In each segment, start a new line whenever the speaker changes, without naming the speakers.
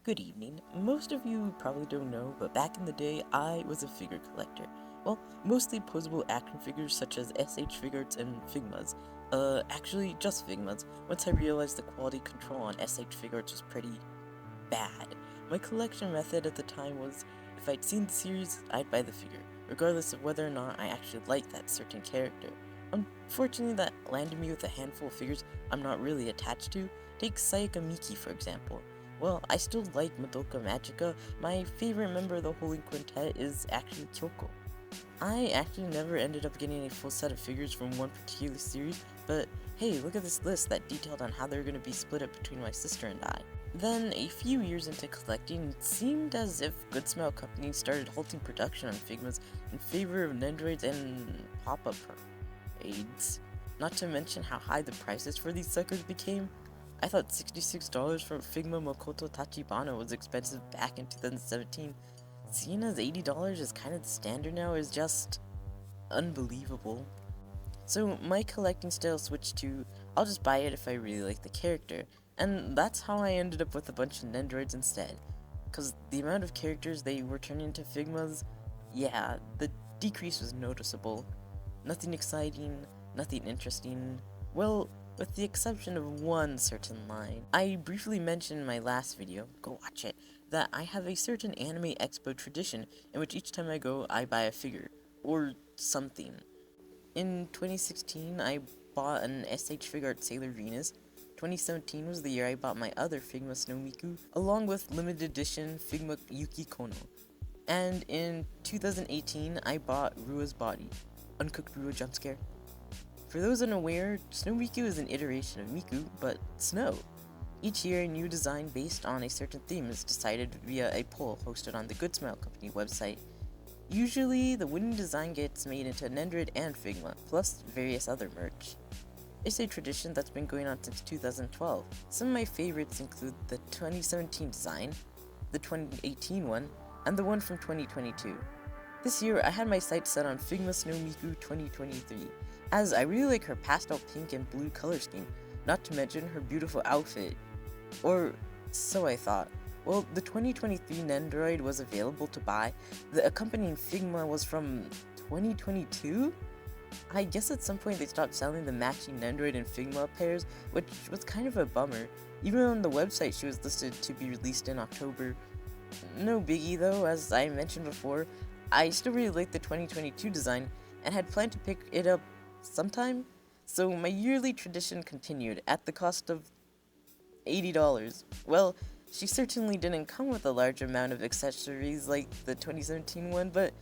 Good evening. Most of you probably don't know, but back in the day, I was a figure collector. Well, mostly posable action figures such as SH figures and figmas. Actually, just figmas, once I realized the quality control on SH figures was pretty bad. My collection method at the time was, if I'd seen the series, I'd buy the figure, regardless of whether or not I actually liked that certain character. Unfortunately, that landed me with a handful of figures I'm not really attached to. Take Sayaka Miki, for example. Well, I still like Madoka Magica. My favorite member of the Holy Quintet is actually Kyoko. I actually never ended up getting a full set of figures from one particular series, but hey, look at this list that detailed on how they're going to be split up between my sister and I. Then, a few years into collecting, it seemed as if Good Smile companies started halting production on Figmas in favor of Nendoroids and pop-up parades. Not to mention how high the prices for these suckers became. I thought $66 for Figma Makoto Tachibana was expensive back in 2017. Seeing as $80 is kind of the standard now is just unbelievable. So my collecting style switched to, I'll just buy it if I really like the character, and that's how I ended up with a bunch of Nendoroids instead. Cause the amount of characters they were turning into Figmas, yeah, the decrease was noticeable. Nothing exciting, nothing interesting, well, with the exception of one certain line. I briefly mentioned in my last video, go watch it, that I have a certain Anime Expo tradition in which each time I go, I buy a figure, or something. In 2016, I bought an SH Figure Art Sailor Venus. 2017 was the year I bought my other Figma Snow Miku, along with limited edition Figma Yuki Kono. And in 2018, I bought Rua's Body. Uncooked Rua jump scare. For those unaware, Snow Miku is an iteration of Miku, but snow. Each year, a new design based on a certain theme is decided via a poll hosted on the Good Smile Company website. Usually, the winning design gets made into Nendoroid and Figma, plus various other merch. It's a tradition that's been going on since 2012. Some of my favorites include the 2017 design, the 2018 one, and the one from 2022. This year, I had my sights set on Figma Snow Miku 2023, as I really like her pastel pink and blue color scheme, not to mention her beautiful outfit. Or so I thought. Well, the 2023 Nendoroid was available to buy. The accompanying Figma was from 2022? I guess at some point they stopped selling the matching Nendoroid and Figma pairs, which was kind of a bummer. Even on the website she was listed to be released in October. No biggie though, as I mentioned before, I still really liked the 2022 design and had planned to pick it up sometime, so my yearly tradition continued at the cost of $80. Well, she certainly didn't come with a large amount of accessories like the 2017 one, but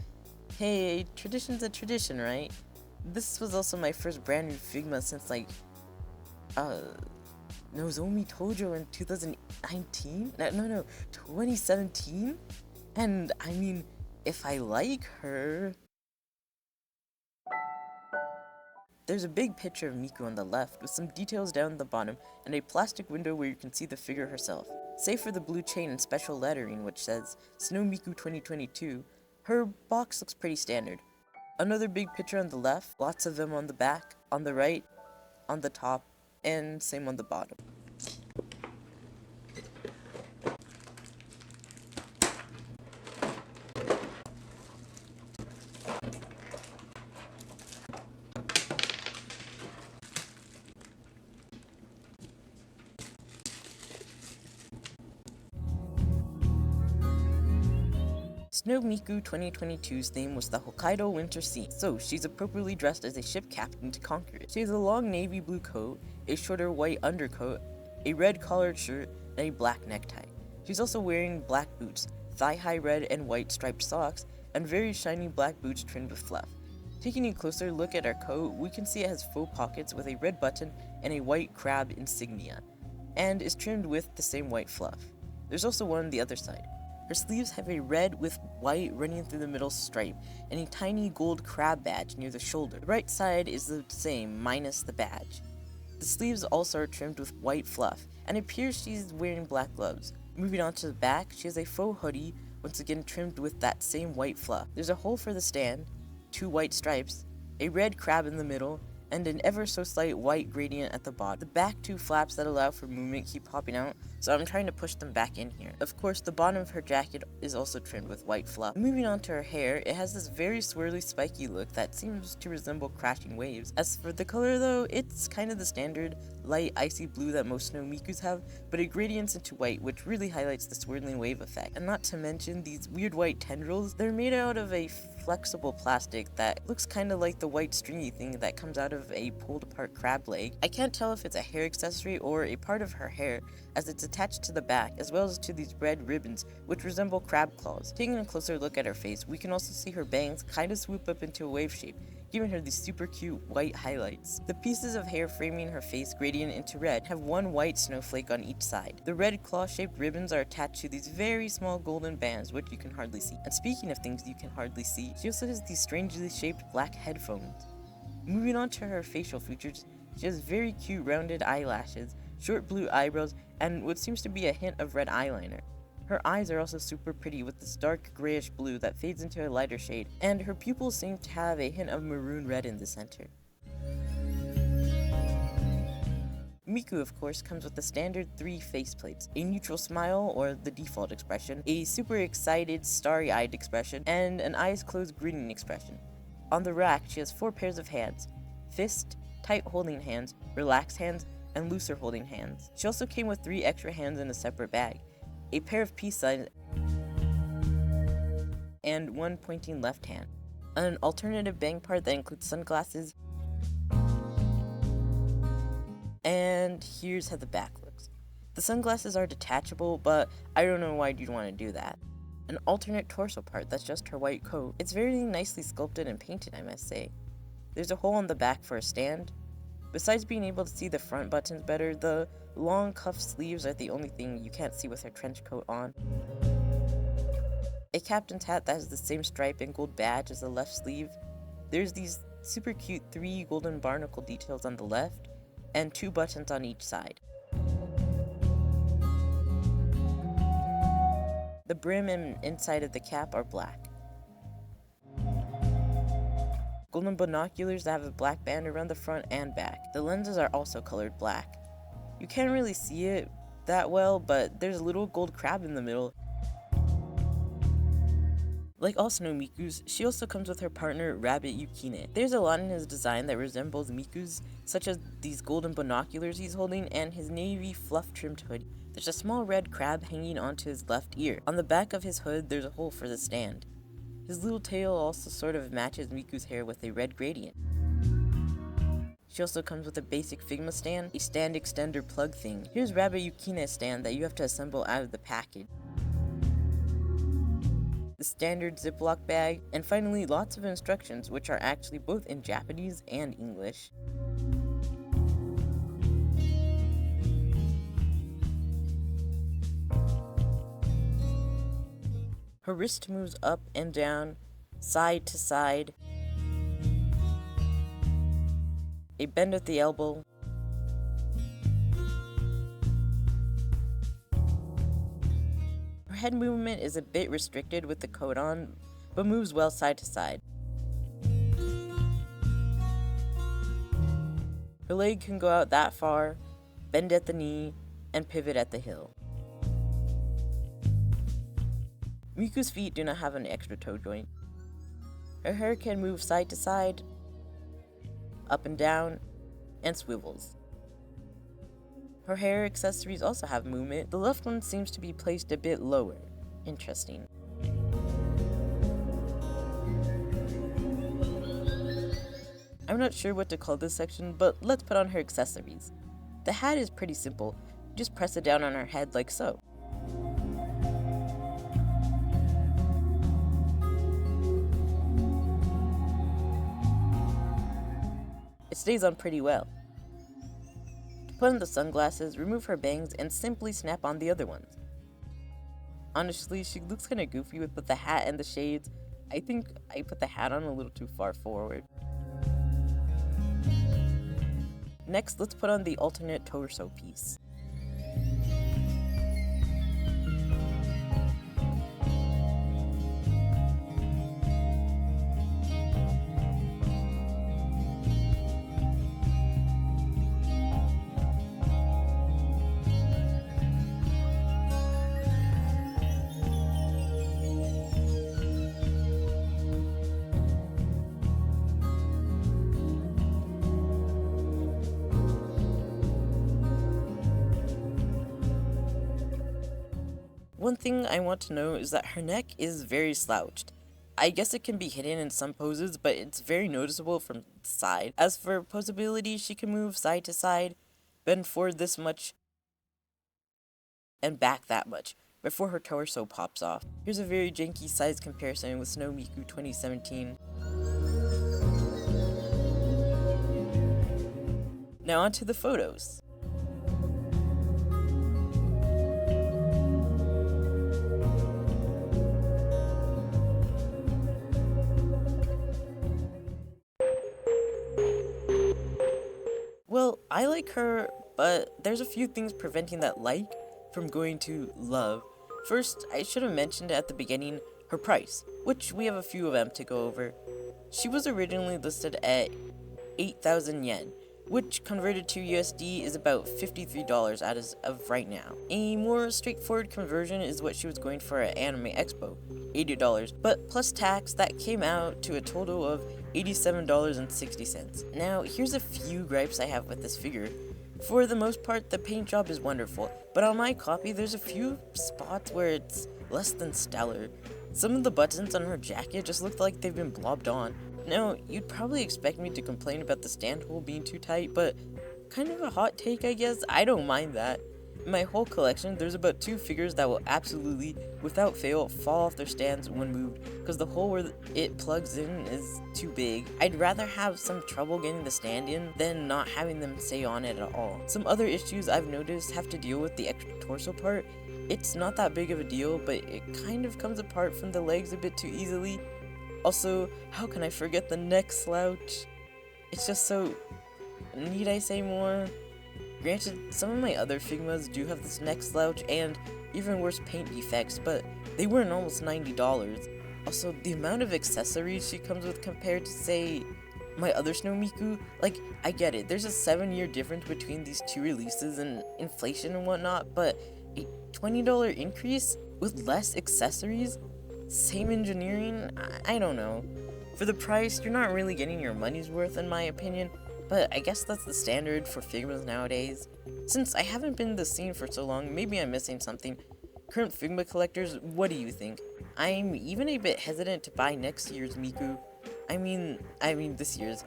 hey, tradition's a tradition, right? This was also my first brand new Figma since Nozomi Tojo in 2019? No, 2017? And I mean, if I like her... There's a big picture of Miku on the left with some details down the bottom and a plastic window where you can see the figure herself. Save for the blue chain and special lettering which says Snow Miku 2022, her box looks pretty standard. Another big picture on the left, lots of them on the back, on the right, on the top, and same on the bottom. Snow Miku 2022's theme was the Hokkaido Winter Sea, so she's appropriately dressed as a ship captain to conquer it. She has a long navy blue coat, a shorter white undercoat, a red collared shirt, and a black necktie. She's also wearing black boots, thigh-high red and white striped socks, and very shiny black boots trimmed with fluff. Taking a closer look at her coat, we can see it has faux pockets with a red button and a white crab insignia, and is trimmed with the same white fluff. There's also one on the other side. Her sleeves have a red with white running through the middle stripe, and a tiny gold crab badge near the shoulder. The right side is the same, minus the badge. The sleeves also are trimmed with white fluff, and it appears she's wearing black gloves. Moving on to the back, she has a faux hoodie, once again trimmed with that same white fluff. There's a hole for the stand, 2 white stripes, a red crab in the middle, and an ever so slight white gradient at the bottom. The back two flaps that allow for movement keep popping out, so I'm trying to push them back in here. Of course, the bottom of her jacket is also trimmed with white fluff. Moving on to her hair, it has this very swirly spiky look that seems to resemble crashing waves. As for the color though, it's kind of the standard light icy blue that most snow Mikus have, but it gradients into white, which really highlights the swirling wave effect. And not to mention these weird white tendrils, they're made out of a flexible plastic that looks kind of like the white stringy thing that comes out of a pulled apart crab leg. I can't tell if it's a hair accessory or a part of her hair, as it's attached to the back as well as to these red ribbons which resemble crab claws. Taking a closer look at her face, we can also see her bangs kind of swoop up into a wave shape, giving her these super cute white highlights. The pieces of hair framing her face gradient into red have one white snowflake on each side. The red claw-shaped ribbons are attached to these very small golden bands which you can hardly see. And speaking of things you can hardly see, she also has these strangely shaped black headphones. Moving on to her facial features, she has very cute rounded eyelashes, short blue eyebrows, and what seems to be a hint of red eyeliner. Her eyes are also super pretty with this dark grayish blue that fades into a lighter shade, and her pupils seem to have a hint of maroon red in the center. Miku, of course, comes with the standard 3 faceplates: a neutral smile, or the default expression, a super excited, starry-eyed expression, and an eyes closed grinning expression. On the rack, she has 4 pairs of hands: fist, tight holding hands, relaxed hands, and looser holding hands. She also came with 3 extra hands in a separate bag: a pair of peace signs, and 1 pointing left hand. An alternative bang part that includes sunglasses. And here's how the back looks. The sunglasses are detachable, but I don't know why you'd want to do that. An alternate torso part that's just her white coat. It's very nicely sculpted and painted, I must say. There's a hole on the back for a stand. Besides being able to see the front buttons better, the long cuff sleeves are the only thing you can't see with her trench coat on. A captain's hat that has the same stripe and gold badge as the left sleeve. There's these super cute 3 golden barnacle details on the left, and 2 buttons on each side. The brim and inside of the cap are black. Golden binoculars that have a black band around the front and back. The lenses are also colored black. You can't really see it that well, but there's a little gold crab in the middle. Like all snow Mikus, she also comes with her partner, Rabbit Yukine. There's a lot in his design that resembles Miku's, such as these golden binoculars he's holding and his navy fluff-trimmed hoodie. There's a small red crab hanging onto his left ear. On the back of his hood, there's a hole for the stand. His little tail also sort of matches Miku's hair with a red gradient. She also comes with a basic Figma stand, a stand extender plug thing. Here's Rabbit Yukine's stand that you have to assemble out of the package. The standard Ziploc bag, and finally lots of instructions which are actually both in Japanese and English. Her wrist moves up and down, side to side, a bend at the elbow, her head movement is a bit restricted with the coat on, but moves well side to side. Her leg can go out that far, bend at the knee, and pivot at the heel. Miku's feet do not have an extra toe joint. Her hair can move side to side, up and down, and swivels. Her hair accessories also have movement. The left one seems to be placed a bit lower. Interesting. I'm not sure what to call this section, but let's put on her accessories. The hat is pretty simple. Just press it down on her head like so. It stays on pretty well. To put on the sunglasses, remove her bangs and simply snap on the other ones. Honestly, she looks kinda goofy with both the hat and the shades. I think I put the hat on a little too far forward. Next, let's put on the alternate torso piece. One thing I want to know is that her neck is very slouched. I guess it can be hidden in some poses, but it's very noticeable from the side. As for posability, she can move side to side, bend forward this much, and back that much, before her torso pops off. Here's a very janky size comparison with Snow Miku 2017. Now onto the photos. Well, I like her, but there's a few things preventing that like from going to love. First, I should have mentioned at the beginning her price, which we have a few of them to go over. She was originally listed at 8,000 yen, which converted to USD is about $53 as of right now. A more straightforward conversion is what she was going for at Anime Expo, $80, but plus tax that came out to a total of $87.60. Now, here's a few gripes I have with this figure. For the most part, the paint job is wonderful, but on my copy there's a few spots where it's less than stellar. Some of the buttons on her jacket just look like they've been blobbed on. Now, you'd probably expect me to complain about the stand hole being too tight, but kind of a hot take, I guess. I don't mind that. In my whole collection, there's about 2 figures that will absolutely, without fail, fall off their stands when moved, because the hole where it plugs in is too big. I'd rather have some trouble getting the stand in than not having them stay on it at all. Some other issues I've noticed have to deal with the extra torso part. It's not that big of a deal, but it kind of comes apart from the legs a bit too easily. Also, how can I forget the neck slouch? It's just so... need I say more? Granted, some of my other Figmas do have this neck slouch and even worse paint defects, but they weren't almost $90. Also, the amount of accessories she comes with compared to, say, my other Snow Miku, like, I get it, there's a 7-year difference between these 2 releases and inflation and whatnot, but a $20 increase with less accessories? Same engineering? I don't know. For the price, you're not really getting your money's worth in my opinion, but I guess that's the standard for Figmas nowadays. Since I haven't been in the scene for so long, maybe I'm missing something. Current Figma collectors, what do you think? I'm even a bit hesitant to buy next year's Miku. I mean this year's.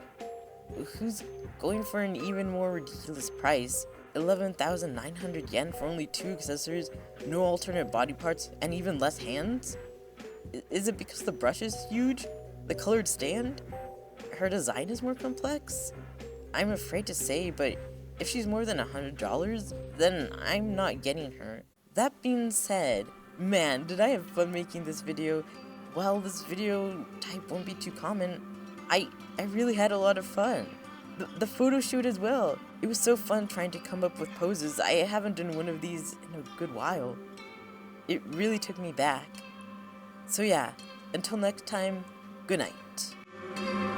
Who's going for an even more ridiculous price? 11,900 yen for only 2 accessories, no alternate body parts, and even less hands? Is it because the brush is huge? The colored stand? Her design is more complex? I'm afraid to say, but if she's more than $100, then I'm not getting her. That being said, man, did I have fun making this video. While this video type won't be too common, I really had a lot of fun. The photo shoot as well. It was so fun trying to come up with poses. I haven't done one of these in a good while. It really took me back. So yeah, until next time, good night.